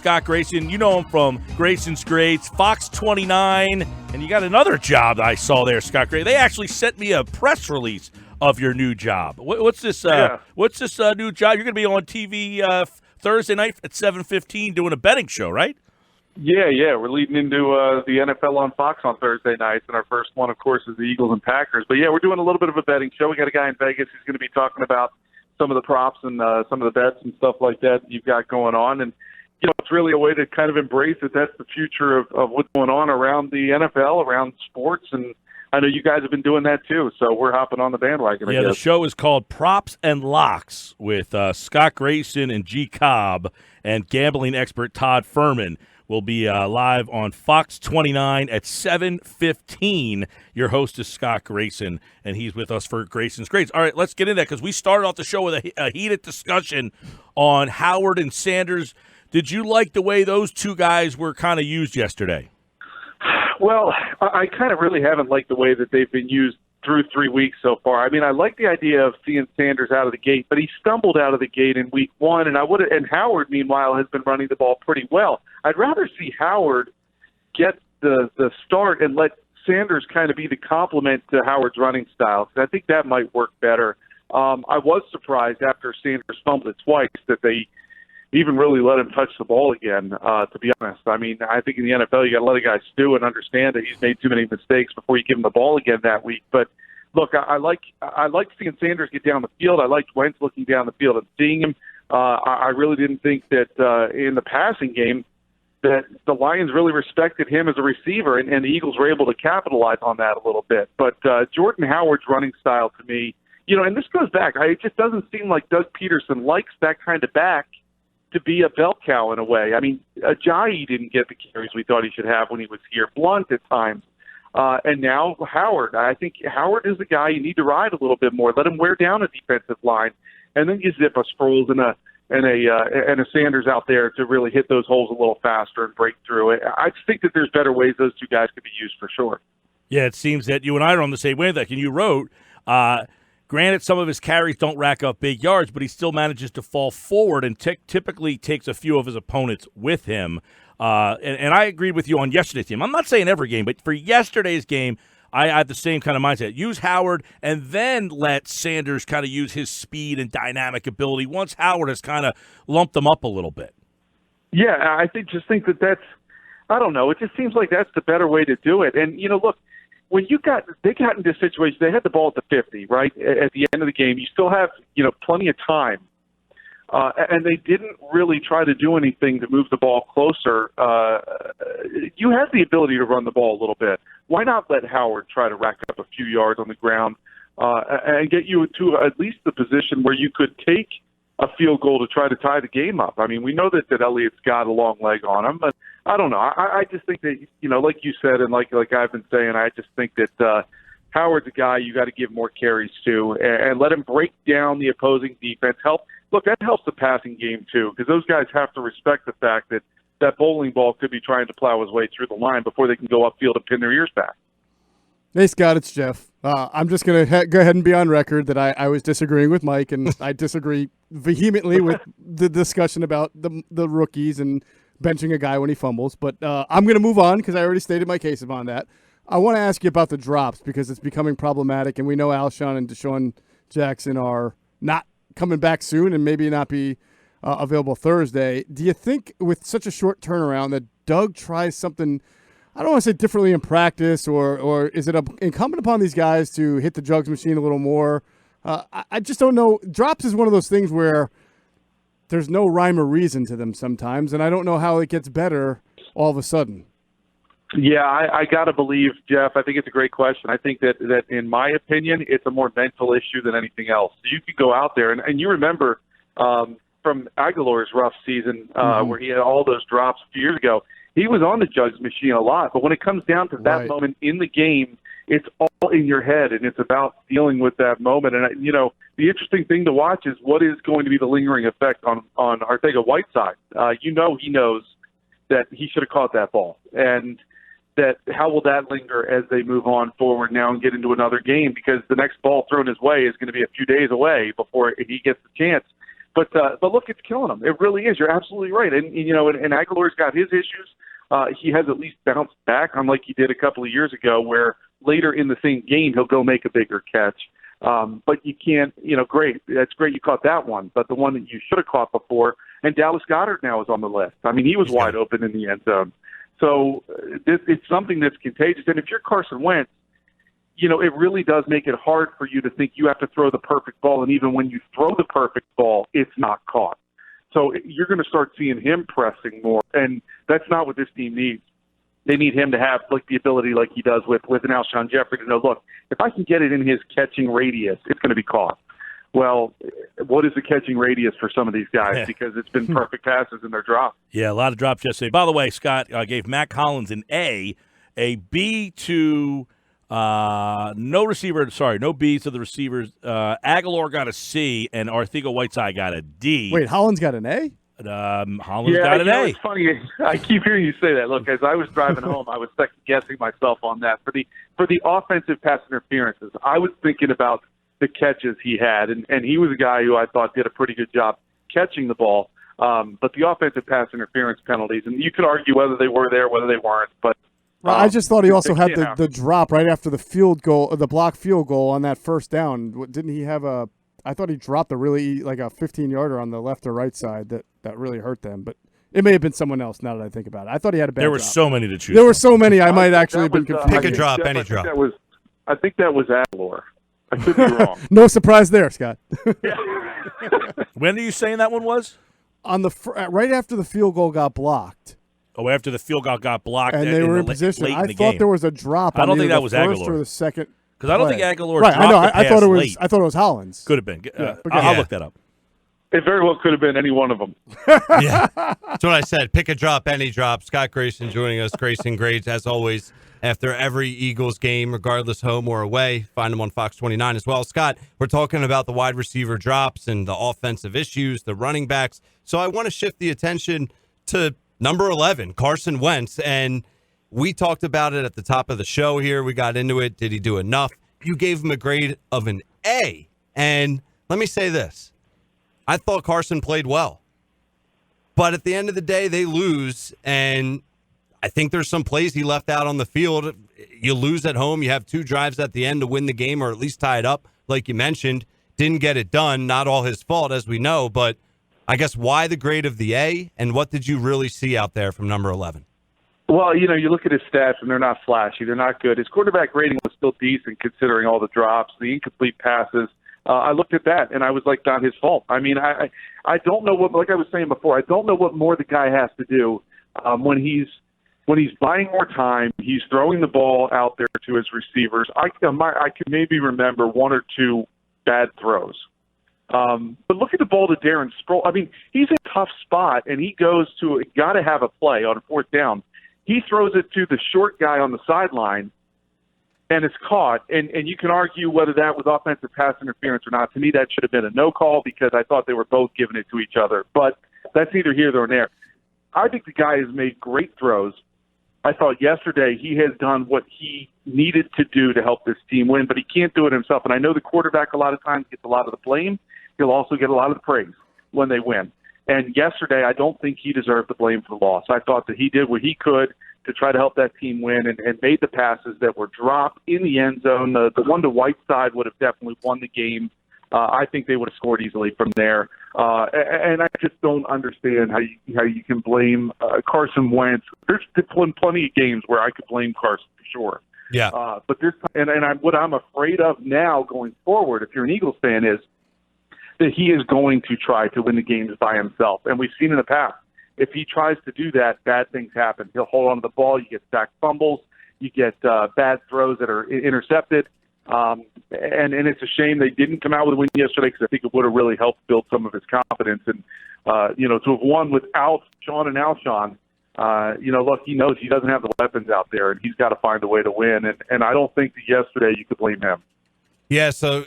Scott Grayson. You know him from Grayson's Grades, Fox 29, and you got another job that I saw there, Scott Grayson. They actually sent me a press release of your new job. What's this? What's this new job? You're going to be on TV Thursday night at 7:15 doing a betting show, right? Yeah. We're leading into the NFL on Fox on Thursday nights, and our first one, of course, is the Eagles and Packers. But, yeah, we're doing a little bit of a betting show. We got a guy in Vegas who's going to be talking about some of the props and some of the bets and stuff like that you've got going on. And, you know, it's really a way to kind of embrace that that's the future of what's going on around the NFL, around sports. And I know you guys have been doing that too, so we're hopping on the bandwagon. Yeah, the show is called Props and Locks with Scott Grayson and G. Cobb, and gambling expert Todd Furman will be live on Fox 29 at 7:15. Your host is Scott Grayson, and he's with us for Grayson's Grades. All right, let's get into that because we started off the show with a heated discussion on Howard and Sanders. Did you like the way those two guys were kind of used yesterday? Well, I kind of really haven't liked the way that they've been used through 3 weeks so far. I mean, I like the idea of seeing Sanders out of the gate, but he stumbled out of the gate in week one, and Howard, meanwhile, has been running the ball pretty well. I'd rather see Howard get the start and let Sanders kind of be the complement to Howard's running style, because I think that might work better. I was surprised after Sanders fumbled it twice that they even really let him touch the ball again, to be honest. I mean, I think in the NFL you got to let a guy stew and understand that he's made too many mistakes before you give him the ball again that week. But look, I like seeing Sanders get down the field. I liked Wentz looking down the field and seeing him. I really didn't think that in the passing game that the Lions really respected him as a receiver, and the Eagles were able to capitalize on that a little bit. But Jordan Howard's running style to me, you know, and this goes back, it just doesn't seem like Doug Peterson likes that kind of back to be a bell cow in a way. I mean, Ajayi didn't get the carries we thought he should have when he was here. Blunt at times. And now Howard. I think Howard is the guy you need to ride a little bit more. Let him wear down a defensive line. And then you zip a Sproles and a Sanders out there to really hit those holes a little faster and break through it. I just think that there's better ways those two guys could be used for sure. Yeah, it seems that you and I are on the same wavelength. And you wrote, granted, some of his carries don't rack up big yards, but he still manages to fall forward and typically takes a few of his opponents with him. And I agreed with you on yesterday's game. I'm not saying every game, but for yesterday's game, I had the same kind of mindset. Use Howard and then let Sanders kind of use his speed and dynamic ability once Howard has kind of lumped them up a little bit. Yeah, I think that that's, I don't know, it just seems like that's the better way to do it. And, you know, look, when they got into a situation, they had the ball at the 50, right? At the end of the game, you still have, you know, plenty of time. And they didn't really try to do anything to move the ball closer. You have the ability to run the ball a little bit. Why not let Howard try to rack up a few yards on the ground and get you to at least the position where you could take a field goal to try to tie the game up? I mean, we know that Elliott's got a long leg on him, but I don't know. I just think that, you know, like you said, and like I've been saying, I just think that Howard's a guy you got to give more carries to and let him break down the opposing defense. Look, that helps the passing game too, because those guys have to respect the fact that that bowling ball could be trying to plow his way through the line before they can go upfield and pin their ears back. Hey, Scott, it's Jeff. I'm just going to go ahead and be on record that I was disagreeing with Mike, and I disagree vehemently with the discussion about the rookies and benching a guy when he fumbles. But I'm going to move on because I already stated my case upon that. I want to ask you about the drops because it's becoming problematic, and we know Alshon and Deshaun Jackson are not coming back soon and maybe not be available Thursday. Do you think with such a short turnaround that Doug tries something, I don't want to say differently in practice, or is it incumbent upon these guys to hit the jugs machine a little more? I just don't know. Drops is one of those things where there's no rhyme or reason to them sometimes, and I don't know how it gets better all of a sudden. Yeah, I got to believe, Jeff, I think it's a great question. I think that in my opinion, it's a more mental issue than anything else. You could go out there, and you remember from Aguilar's rough season where he had all those drops a few years ago, he was on the jugs machine a lot. But when it comes down to that moment in the game, it's all in your head, and it's about dealing with that moment. And, you know, the interesting thing to watch is what is going to be the lingering effect on Arcega-Whiteside. You know he knows that he should have caught that ball. And that how will that linger as they move on forward now and get into another game, because the next ball thrown his way is going to be a few days away before he gets the chance. look, it's killing him. It really is. You're absolutely right. And Aguilar's got his issues. He has at least bounced back, unlike he did a couple of years ago, where later in the same game he'll go make a bigger catch. But you can't, great. That's great you caught that one. But the one that you should have caught before, and Dallas Goedert now is on the list. I mean, he was wide open in the end zone. So it's something that's contagious. And if you're Carson Wentz, it really does make it hard for you to think you have to throw the perfect ball. And even when you throw the perfect ball, it's not caught. So you're going to start seeing him pressing more. And that's not what this team needs. They need him to have the ability like he does with an Alshon Jeffrey to know, look, if I can get it in his catching radius, it's going to be caught. Well, what is the catching radius for some of these guys? Because it's been perfect passes in their drop. Yeah, a lot of drops yesterday. By the way, Scott gave Matt Collins an A B to no B to the receivers. Aguilar got a C, and Arcega-Whiteside got a D. Wait, Hollins got an A? Hollins got an A. It's funny. I keep hearing you say that. Look, as I was driving home, I was second guessing myself on that. For the offensive pass interferences, I was thinking about the catches he had, and he was a guy who I thought did a pretty good job catching the ball. But the offensive pass interference penalties, and you could argue whether they were there, whether they weren't, but well, I just thought he also had the drop right after the field goal, the blocked field goal on that first down. Didn't he have I thought he dropped a 15-yarder on the left or right side that really hurt them, but it may have been someone else now that I think about it. I thought he had a bad There were drop. so many to choose There from. were so many I might actually have been confused. Pick a drop, any drop. I think that was Aguilar. I could be wrong. No surprise there, Scott. When are you saying that one was? On the right after the field goal got blocked. Oh, after the field goal got blocked and they were in position. Late in I the thought game. there was a drop. I don't think that the was first Aguilar or the second. Because I don't think Aguilar right, dropped I know. the I thought it was. late. I thought it was Hollins. Could have been. Yeah, I'll look that up. It very well could have been any one of them. Yeah, that's what I said. Pick a drop, any drop. Scott Grayson joining us. Grayson grades, as always, after every Eagles game, regardless home or away. Find him on Fox 29 as well. Scott, we're talking about the wide receiver drops and the offensive issues, the running backs. So I want to shift the attention to number 11, Carson Wentz. And we talked about it at the top of the show here. We got into it. Did he do enough? You gave him a grade of an A. And let me say this. I thought Carson played well. But at the end of the day, they lose, and I think there's some plays he left out on the field. You lose at home. You have 2 drives at the end to win the game or at least tie it up, like you mentioned. Didn't get it done. Not all his fault, as we know. But I guess why the grade of the A, and what did you really see out there from number 11? Well, you look at his stats, and they're not flashy. They're not good. His quarterback rating was still decent considering all the drops, the incomplete passes. I looked at that, and I was like, not his fault. I mean, I don't know what, like I was saying before, I don't know what more the guy has to do when he's buying more time. He's throwing the ball out there to his receivers. I could maybe remember 1 or 2 bad throws. But look at the ball to Darren Sproles. I mean, he's in a tough spot, and he goes to got to have a play on 4th down. He throws it to the short guy on the sideline, and it's caught. And you can argue whether that was offensive pass interference or not. To me, that should have been a no call because I thought they were both giving it to each other. But that's neither here nor there. I think the guy has made great throws. I thought yesterday he has done what he needed to do to help this team win, but he can't do it himself. And I know the quarterback a lot of times gets a lot of the blame. He'll also get a lot of the praise when they win. And yesterday, I don't think he deserved the blame for the loss. I thought that he did what he could to try to help that team win and made the passes that were dropped in the end zone. The one to Whiteside would have definitely won the game. I think they would have scored easily from there. And I just don't understand how you can blame Carson Wentz. There's been plenty of games where I could blame Carson for sure. Yeah. But this what I'm afraid of now going forward, if you're an Eagles fan, is that he is going to try to win the games by himself. And we've seen in the past, if he tries to do that, bad things happen. He'll hold on to the ball. You get sacked fumbles. You get bad throws that are intercepted. And it's a shame they didn't come out with a win yesterday because I think it would have really helped build some of his confidence. And, to have won without Sean and Alshon, look, he knows he doesn't have the weapons out there, and he's got to find a way to win. And I don't think that yesterday you could blame him. Yeah, so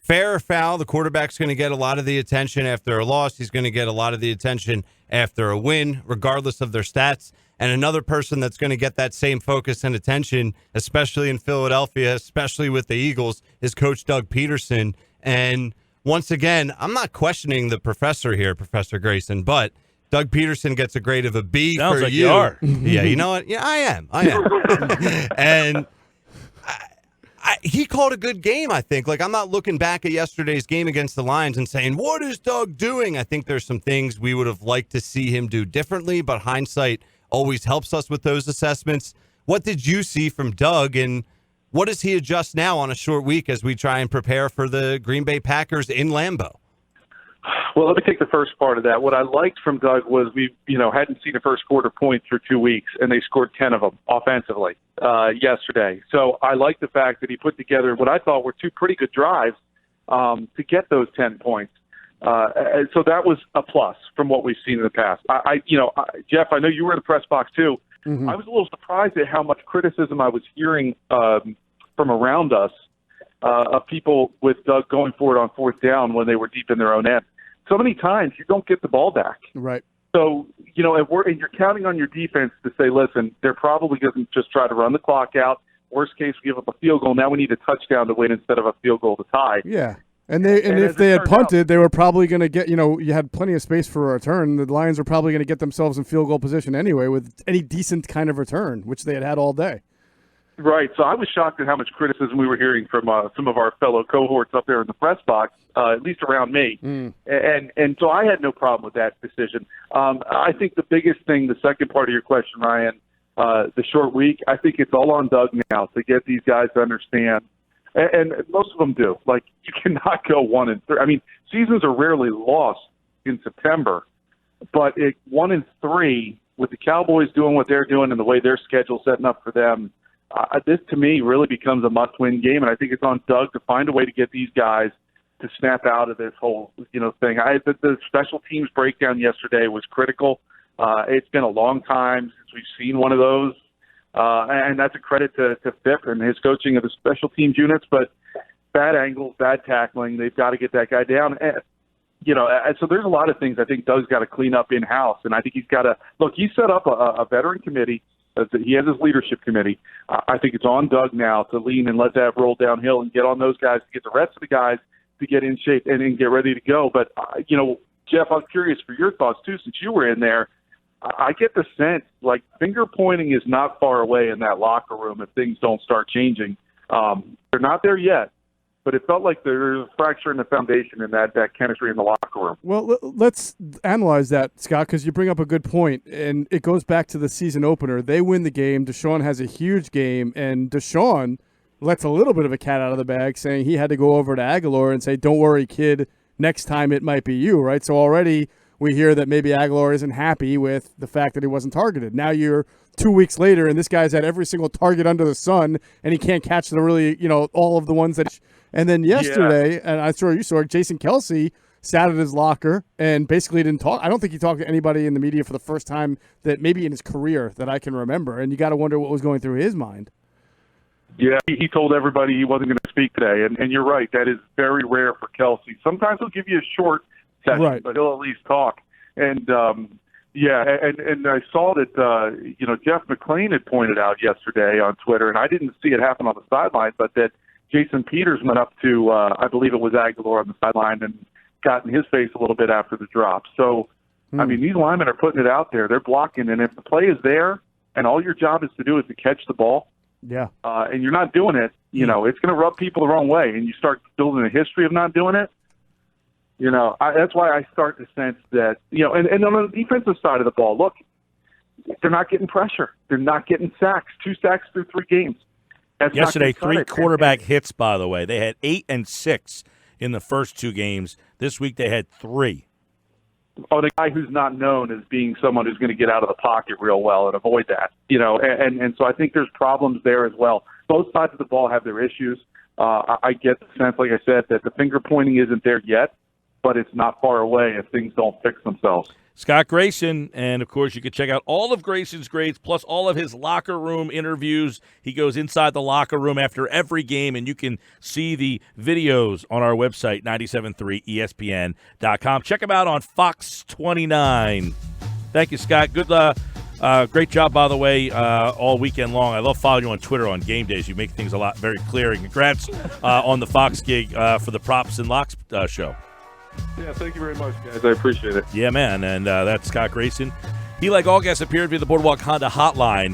fair or foul, the quarterback's going to get a lot of the attention after a loss. He's going to get a lot of the attention after a win, regardless of their stats. And another person that's going to get that same focus and attention, especially in Philadelphia, especially with the Eagles, is Coach Doug Peterson. And once again, I'm not questioning the professor here, Professor Grayson, but Doug Peterson gets a grade of a B. Sounds for like you. you are. Yeah, you know what? Yeah, I am. And he called a good game, I think. Like, I'm not looking back at yesterday's game against the Lions and saying, what is Doug doing? I think there's some things we would have liked to see him do differently, but hindsight always helps us with those assessments. What did you see from Doug, and what does he adjust now on a short week as we try and prepare for the Green Bay Packers in Lambeau? Well, let me take the first part of that. What I liked from Doug was we, hadn't seen a first quarter point for 2 weeks, and they scored 10 of them offensively yesterday. So I like the fact that he put together what I thought were two pretty good drives to get those 10 points. And so that was a plus from what we've seen in the past. Jeff, I know you were in the press box too. Mm-hmm. I was a little surprised at how much criticism I was hearing from around us of people with Doug going for it on fourth down when they were deep in their own end. So many times you don't get the ball back. Right. So, and you're counting on your defense to say, listen, they're probably going to just try to run the clock out. Worst case, we give up a field goal. Now we need a touchdown to win instead of a field goal to tie. Yeah. And if they had punted, they were probably going to get, you had plenty of space for a return. The Lions were probably going to get themselves in field goal position anyway with any decent kind of return, which they had all day. Right. So I was shocked at how much criticism we were hearing from some of our fellow cohorts up there in the press box, at least around me. And so I had no problem with that decision. I think the biggest thing, the second part of your question, Ryan, the short week, I think it's all on Doug now to get these guys to understand. And most of them do. Like, you cannot go 1-3. I mean, seasons are rarely lost in September, but 1-3 with the Cowboys doing what they're doing and the way their schedule's setting up for them, this to me really becomes a must-win game. And I think it's on Doug to find a way to get these guys to snap out of this whole, thing. The special teams breakdown yesterday was critical. It's been a long time since we've seen one of those. And that's a credit to Fipp and his coaching of the special teams units, but bad angles, bad tackling, they've got to get that guy down. And, so there's a lot of things I think Doug's got to clean up in-house, and I think he's got to – look, he set up a veteran committee. He has his leadership committee. I think it's on Doug now to lean and let that roll downhill and get on those guys to get the rest of the guys to get in shape and get ready to go. But, Jeff, I'm curious for your thoughts, too, since you were in there. I get the sense, like, finger pointing is not far away in that locker room if things don't start changing. They're not there yet, but it felt like there's a fracture in the foundation in that chemistry in the locker room. Well, let's analyze that, Scott, because you bring up a good point, and it goes back to the season opener. They win the game. Deshaun has a huge game, and Deshaun lets a little bit of a cat out of the bag, saying he had to go over to Aguilar and say, don't worry, kid, next time it might be you, right? So already – we hear that maybe Aguilar isn't happy with the fact that he wasn't targeted. Now you're 2 weeks later, and this guy's had every single target under the sun, and he can't catch the really, all of the ones that. And then yesterday, and I'm sure you saw it, Jason Kelce sat at his locker and basically didn't talk. I don't think he talked to anybody in the media for the first time that maybe in his career that I can remember. And you got to wonder what was going through his mind. Yeah, he told everybody he wasn't going to speak today, and you're right. That is very rare for Kelce. Sometimes he'll give you a short session, right, but he'll at least talk. And and I saw that Jeff McClain had pointed out yesterday on Twitter, and I didn't see it happen on the sideline, but that Jason Peters went up to I believe it was Aguilar on the sideline and got in his face a little bit after the drop. So I mean, these linemen are putting it out there; they're blocking, and if the play is there, and all your job is to do is to catch the ball, and you're not doing it, it's going to rub people the wrong way, and you start building a history of not doing it. That's why I start to sense that, and on the defensive side of the ball, look, they're not getting pressure. They're not getting sacks. 2 sacks through 3 games. That's yesterday, 3 quarterback hits, by the way. They had 8 and 6 in the first 2 games. This week they had 3. Oh, the guy who's not known as being someone who's going to get out of the pocket real well and avoid that, and so I think there's problems there as well. Both sides of the ball have their issues. I get the sense, like I said, that the finger pointing isn't there yet, but it's not far away if things don't fix themselves. Scott Grayson, and, of course, you can check out all of Grayson's grades plus all of his locker room interviews. He goes inside the locker room after every game, and you can see the videos on our website, 973ESPN.com. Check him out on Fox 29. Thank you, Scott. Good Great job, by the way, all weekend long. I love following you on Twitter on game days. You make things a lot very clear. And congrats on the Fox gig for the Props and Locks show. Yeah, thank you very much, guys. I appreciate it. Yeah, man. And that's Scott Grayson. He, like all guests, appeared via the Boardwalk Honda hotline.